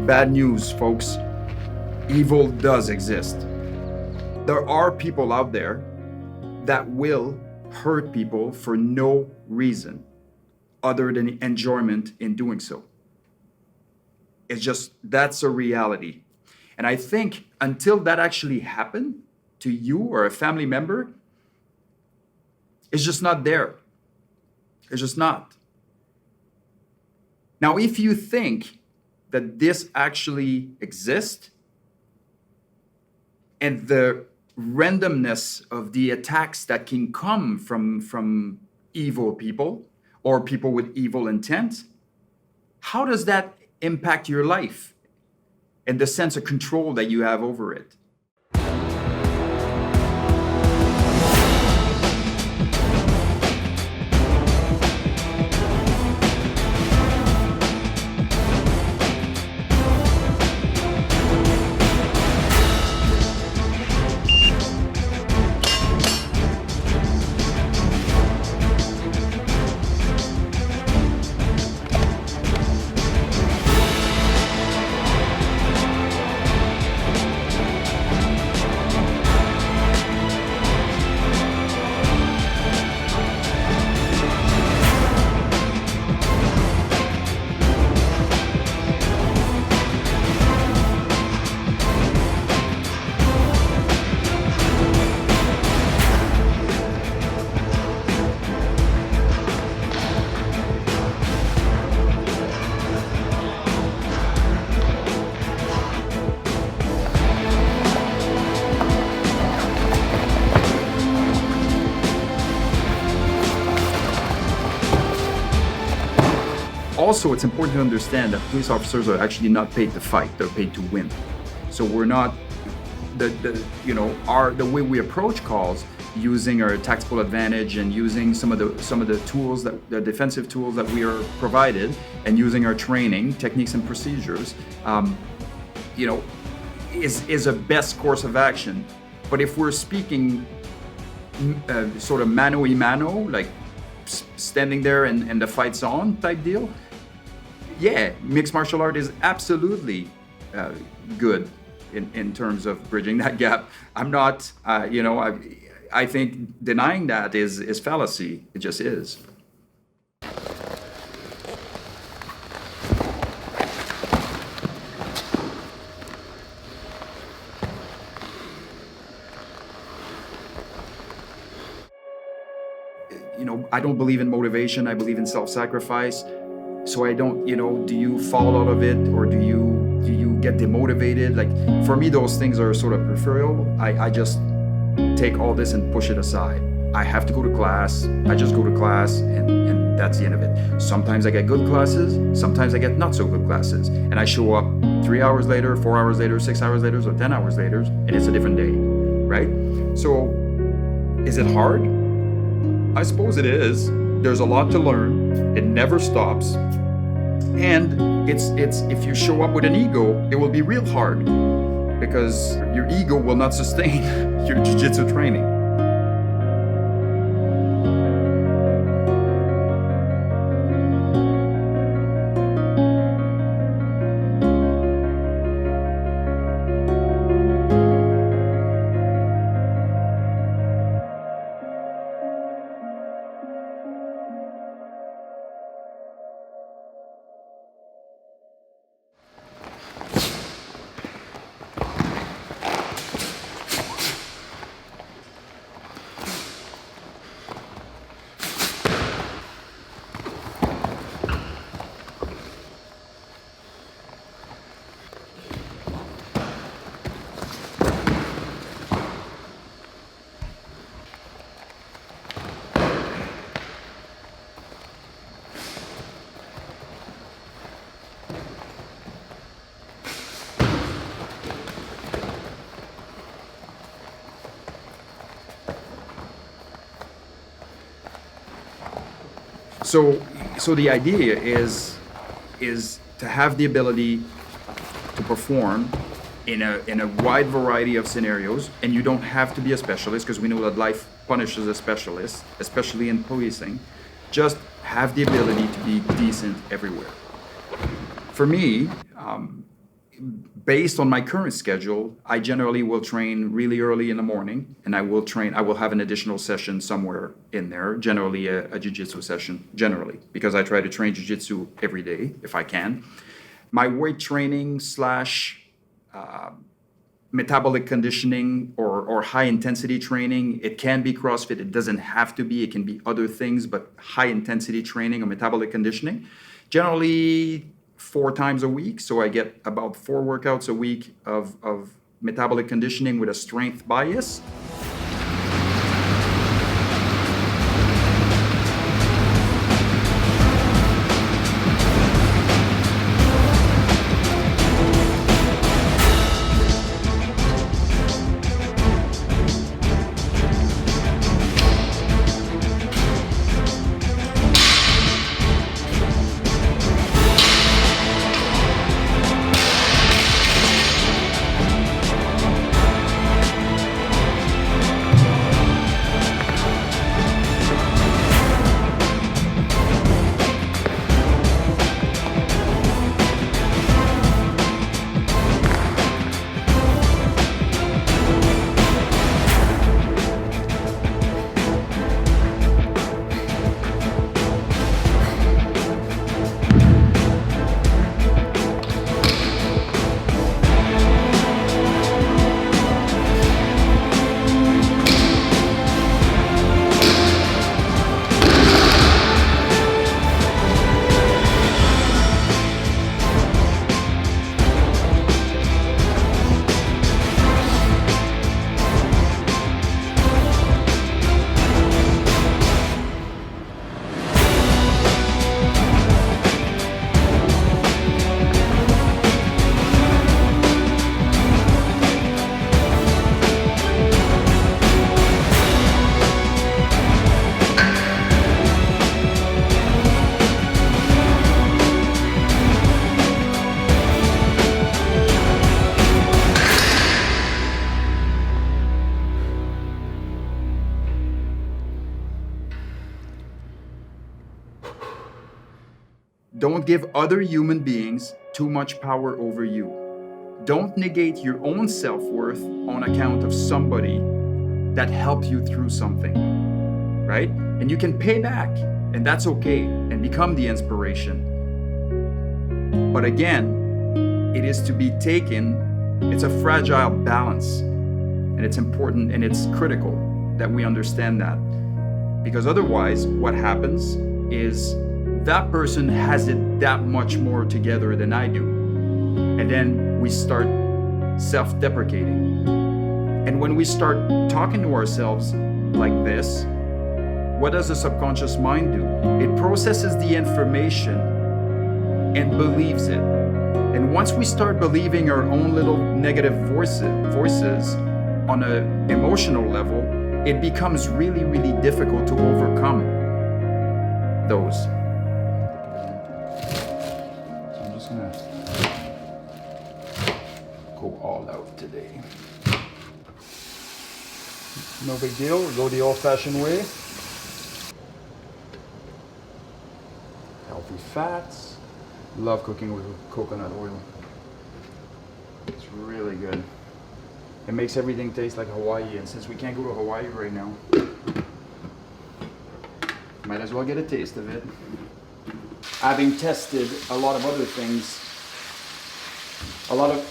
Bad news, folks. Evil does exist. There are people out there that will hurt people for no reason other than enjoyment in doing so. It's just, that's a reality. And I think until that actually happened to you or a family member, it's just not there. It's just not. Now, if you think that this actually exists and the randomness of the attacks that can come from evil people or people with evil intent, how does that impact your life and the sense of control that you have over it? Also, it's important to understand that police officers are actually not paid to fight; they're paid to win. So we're not the way we approach calls, using our tactical advantage and using some of the tools the defensive tools that we are provided, and using our training techniques and procedures, is a best course of action. But if we're speaking sort of mano a mano, like standing there and the fight's on type deal, yeah, mixed martial art is absolutely good in terms of bridging that gap. I'm not, I think denying that is fallacy. It just is. I don't believe in motivation. I believe in self-sacrifice. So I don't, do you fall out of it, or do you get demotivated? Like, for me, those things are sort of peripheral. I just take all this and push it aside. I have to go to class. I just go to class, and that's the end of it. Sometimes I get good classes. Sometimes I get not so good classes. And I show up 3 hours later, 4 hours later, 6 hours later, or 10 hours later, and it's a different day, right? So is it hard? I suppose it is. There's a lot to learn. It never stops. And it's if you show up with an ego, it will be real hard, because your ego will not sustain your jiu-jitsu training. So the idea is to have the ability to perform in a wide variety of scenarios, and you don't have to be a specialist, because we know that life punishes a specialist, especially in policing. Just have the ability to be decent everywhere. For me, based on my current schedule, I generally will train really early in the morning, and I will have an additional session somewhere in there, generally a jiu-jitsu session, generally, because I try to train jiu-jitsu every day if I can. My weight training slash metabolic conditioning or high intensity training, it can be CrossFit, it doesn't have to be, it can be other things, but high intensity training or metabolic conditioning, generally 4 times a week. So I get about 4 workouts a week of metabolic conditioning with a strength bias. Don't give other human beings too much power over you. Don't negate your own self-worth on account of somebody that helped you through something, right? And you can pay back, and that's okay, and become the inspiration. But again, it is to be taken, it's a fragile balance, and it's important and it's critical that we understand that. Because otherwise, what happens is that person has it that much more together than I do. And then we start self-deprecating. And when we start talking to ourselves like this, what does the subconscious mind do? It processes the information and believes it. And once we start believing our own little negative voices on an emotional level, it becomes really, really difficult to overcome those. So I'm just gonna go all out today. No big deal, we'll go the old-fashioned way. Healthy fats. Love cooking with coconut oil. It's really good. It makes everything taste like Hawaii, and since we can't go to Hawaii right now, might as well get a taste of it. Having tested a lot of other things, a lot of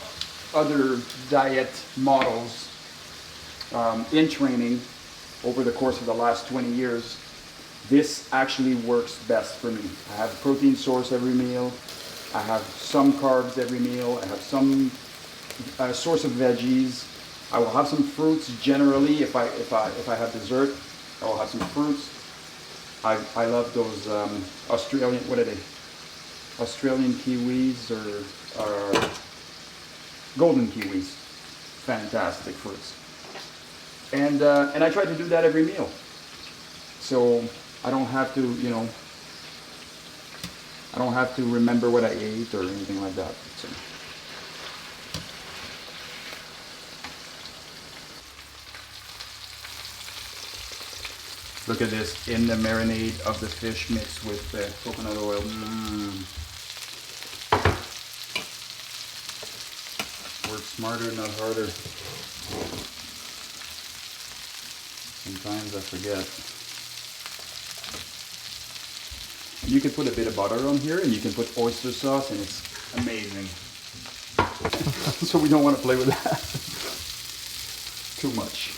other diet models in training over the course of the last 20 years, this actually works best for me. I have a protein source every meal. I have some carbs every meal. I have some source of veggies. I will have some fruits generally. If I have dessert, I will have some fruits. I love those Australian, what are they? Australian kiwis or golden kiwis. Fantastic fruits. And I try to do that every meal. So I don't have to, I don't have to remember what I ate or anything like that. So. Look at this, in the marinade of the fish mixed with the coconut oil. Work smarter, not harder. Sometimes I forget. You can put a bit of butter on here and you can put oyster sauce and it's amazing. So we don't want to play with that too much.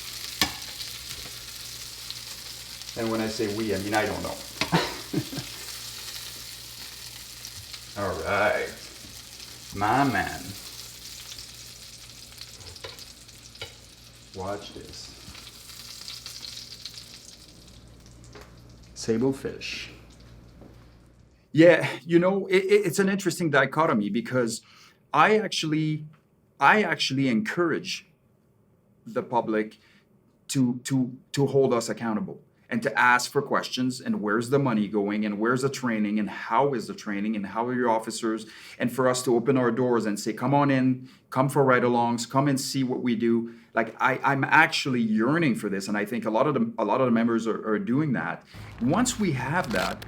And when I say we, I mean I don't know. All right, my man. Watch this. Sable fish. Yeah, you know, it's an interesting dichotomy because I actually encourage the public to hold us accountable and to ask for questions and where's the money going and where's the training and how is the training and how are your officers, and for us to open our doors and say, come on in, come for ride-alongs, come and see what we do. Like I'm actually yearning for this, and I think a lot of the members are doing that. Once we have that,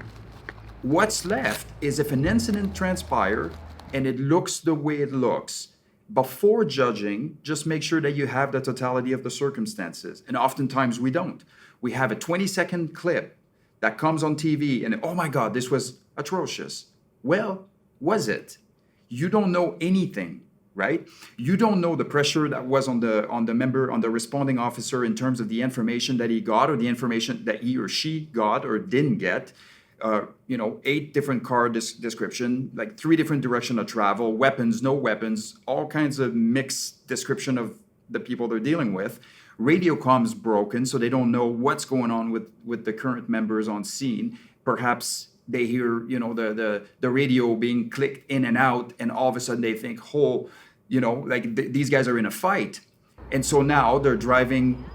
what's left is if an incident transpires and it looks the way it looks, before judging, just make sure that you have the totality of the circumstances. And oftentimes we don't. We have a 20-second clip that comes on TV and, oh my God, this was atrocious. Well, was it? You don't know anything, right? You don't know the pressure that was on the member, on the responding officer in terms of the information that he got or the information that he or she got or didn't get. 8 different car description, like 3 different direction of travel, weapons, no weapons, all kinds of mixed description of the people they're dealing with. Radio comms broken, so they don't know what's going on with the current members on scene. Perhaps they hear, the radio being clicked in and out, and all of a sudden they think, these guys are in a fight. And so now they're driving.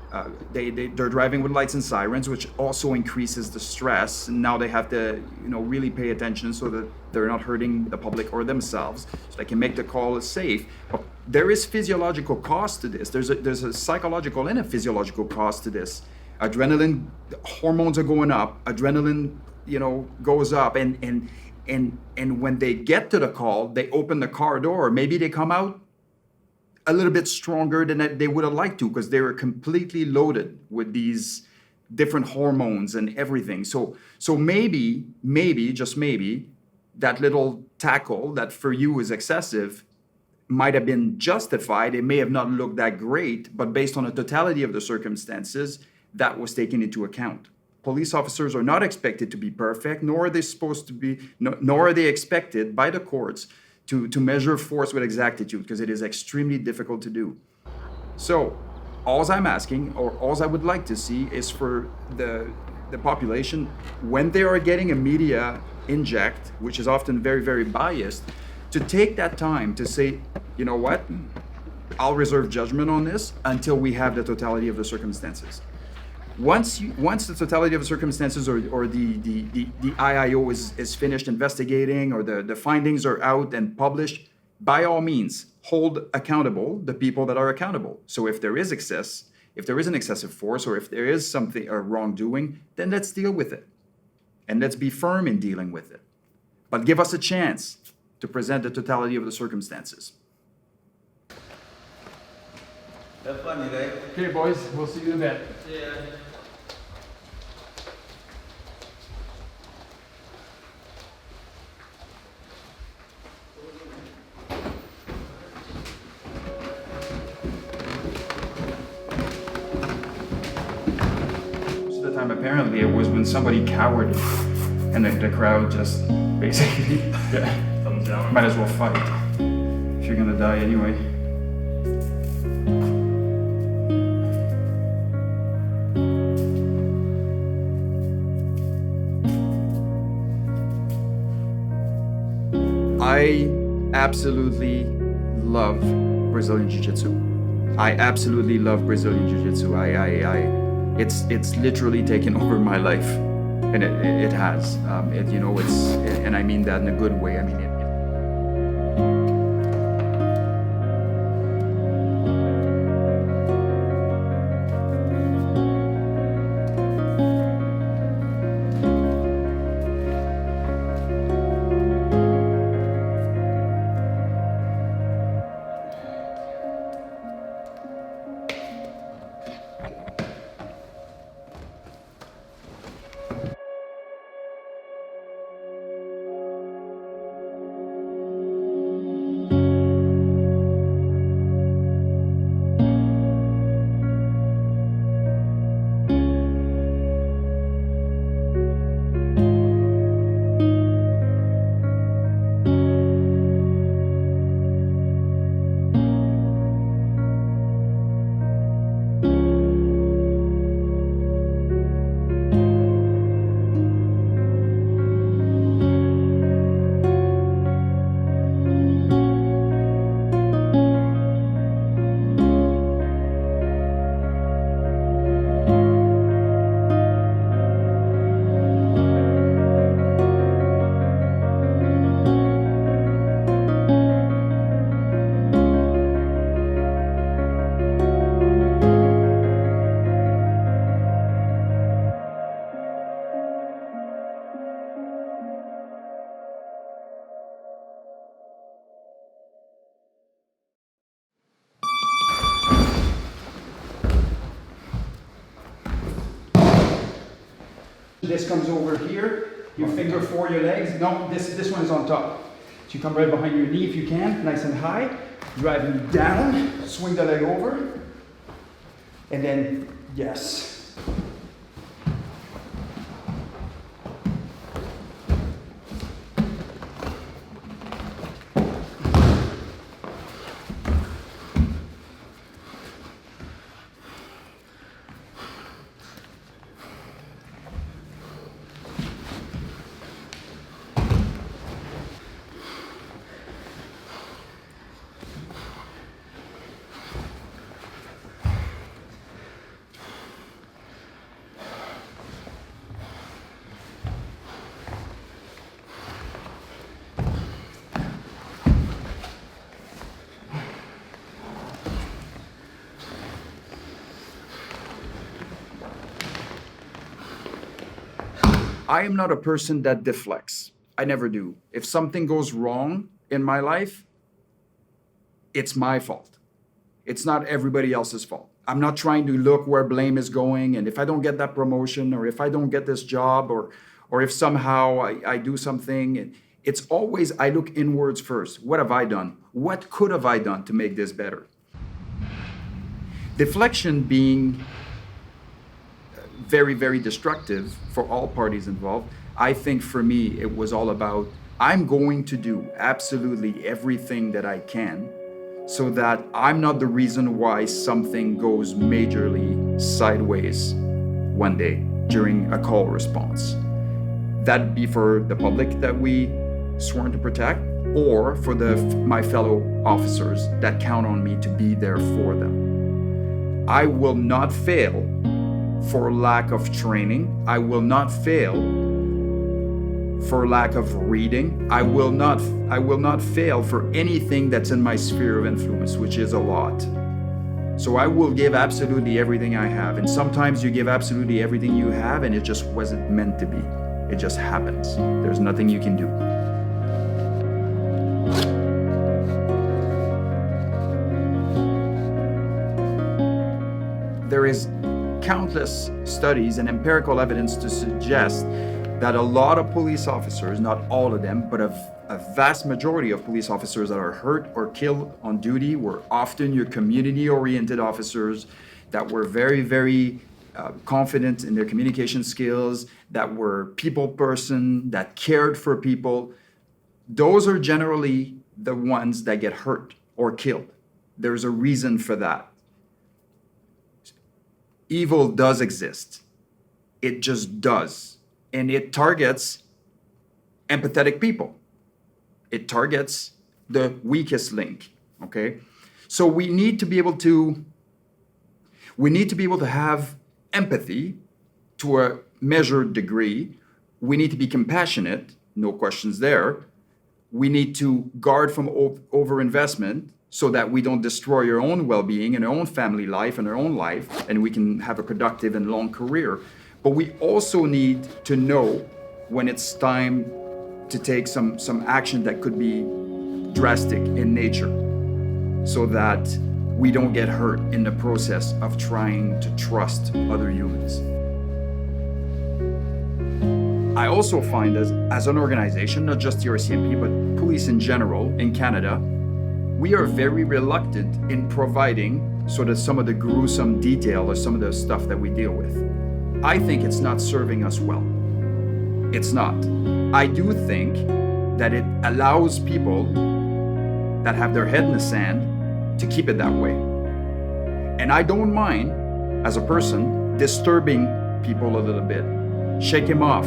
They're driving with lights and sirens, which also increases the stress. And now they have to, really pay attention so that they're not hurting the public or themselves, so they can make the call safe. But there is physiological cost to this. There's a psychological and a physiological cost to this. Adrenaline hormones are going up. Adrenaline, goes up, and when they get to the call, they open the car door. Maybe they come out a little bit stronger than they would have liked to because they were completely loaded with these different hormones and everything. So maybe, just maybe, that little tackle that for you is excessive might have been justified. It may have not looked that great, but based on the totality of the circumstances, that was taken into account. Police officers are not expected to be perfect, nor are they supposed to be, nor are they expected by the courts to measure force with exactitude, because it is extremely difficult to do. So all I'm asking, or all I would like to see, is for the population, when they are getting a media inject, which is often very, very biased, to take that time to say, you know what, I'll reserve judgment on this until we have the totality of the circumstances. Once the totality of the circumstances or the IIO is finished investigating, or the findings are out and published, by all means, hold accountable the people that are accountable. So if there is an excessive force, or if there is something or wrongdoing, then let's deal with it. And let's be firm in dealing with it. But give us a chance to present the totality of the circumstances. Have fun today. Okay, boys, we'll see you in a bit. Yeah. Most of the time, apparently, it was when somebody cowered and the crowd just basically Thumbs down. might as well fight if you're gonna die anyway. I absolutely love Brazilian Jiu-jitsu. I absolutely love Brazilian Jiu-jitsu. It's literally taken over my life. And it has. And I mean that in a good way. I mean it. This comes over here, you finger for your legs. No, this one is on top. So you come right behind your knee if you can, nice and high. Driving down, swing the leg over. And then, yes. I am not a person that deflects. I never do. If something goes wrong in my life, it's my fault. It's not everybody else's fault. I'm not trying to look where blame is going, and if I don't get that promotion, or if I don't get this job, or if somehow I do something, it's always I look inwards first. What have I done? What could have I done to make this better? Deflection being very, very destructive for all parties involved. I think for me, it was all about, I'm going to do absolutely everything that I can so that I'm not the reason why something goes majorly sideways one day during a call response. That'd be for the public that we sworn to protect, or for my fellow officers that count on me to be there for them. I will not fail for lack of training. I will not fail for lack of reading. I will not fail for anything that's in my sphere of influence, which is a lot. So I will give absolutely everything I have. And sometimes you give absolutely everything you have and it just wasn't meant to be. It just happens. There's nothing you can do. There is countless studies and empirical evidence to suggest that a lot of police officers, not all of them, but a vast majority of police officers that are hurt or killed on duty were often your community-oriented officers that were very, very confident in their communication skills, that were people person, that cared for people. Those are generally the ones that get hurt or killed. There's a reason for that. Evil does exist. It just does. And it targets empathetic people. It targets the weakest link, okay? So we need to be able to have empathy to a measured degree We need to be compassionate, no questions there. We need to guard from overinvestment so that we don't destroy our own well-being and our own family life and our own life, and we can have a productive and long career. But we also need to know when it's time to take some action that could be drastic in nature so that we don't get hurt in the process of trying to trust other humans. I also find as an organization, not just the RCMP, but police in general in Canada, we are very reluctant in providing sort of some of the gruesome detail or some of the stuff that we deal with. I think it's not serving us well. It's not. I do think that it allows people that have their head in the sand to keep it that way. And I don't mind, as a person, disturbing people a little bit. Shake him off,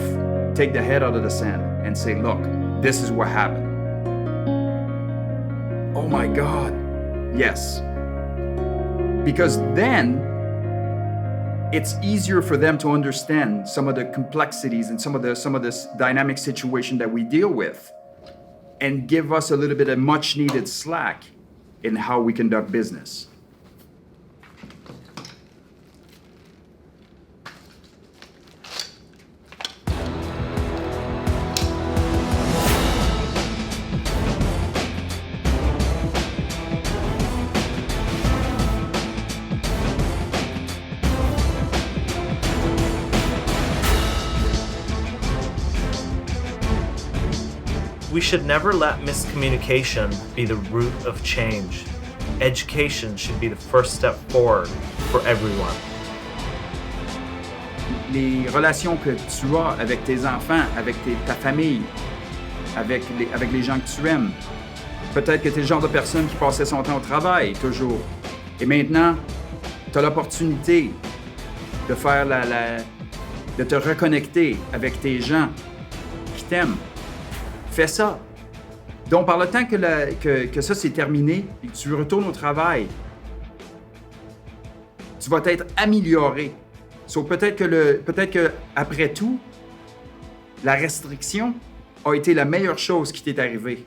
take the head out of the sand and say, look, this is what happened. Oh my God, yes. Because then it's easier for them to understand some of the complexities and some of this dynamic situation that we deal with and give us a little bit of much needed slack in how we conduct business. We should never let miscommunication be the root of change. Education should be the first step forward for everyone. Les relations que tu as avec tes enfants, avec ta famille, avec les gens que tu aimes. Peut-être que tu es le genre de personne qui passait son temps au travail, toujours. Et maintenant, tu as l'opportunité de faire de te reconnecter avec tes gens qui t'aiment. Fais ça. Donc, par le temps que ça c'est terminé et que tu retournes au travail, tu vas être amélioré. So, peut-être que après tout, la restriction a été la meilleure chose qui t'est arrivée.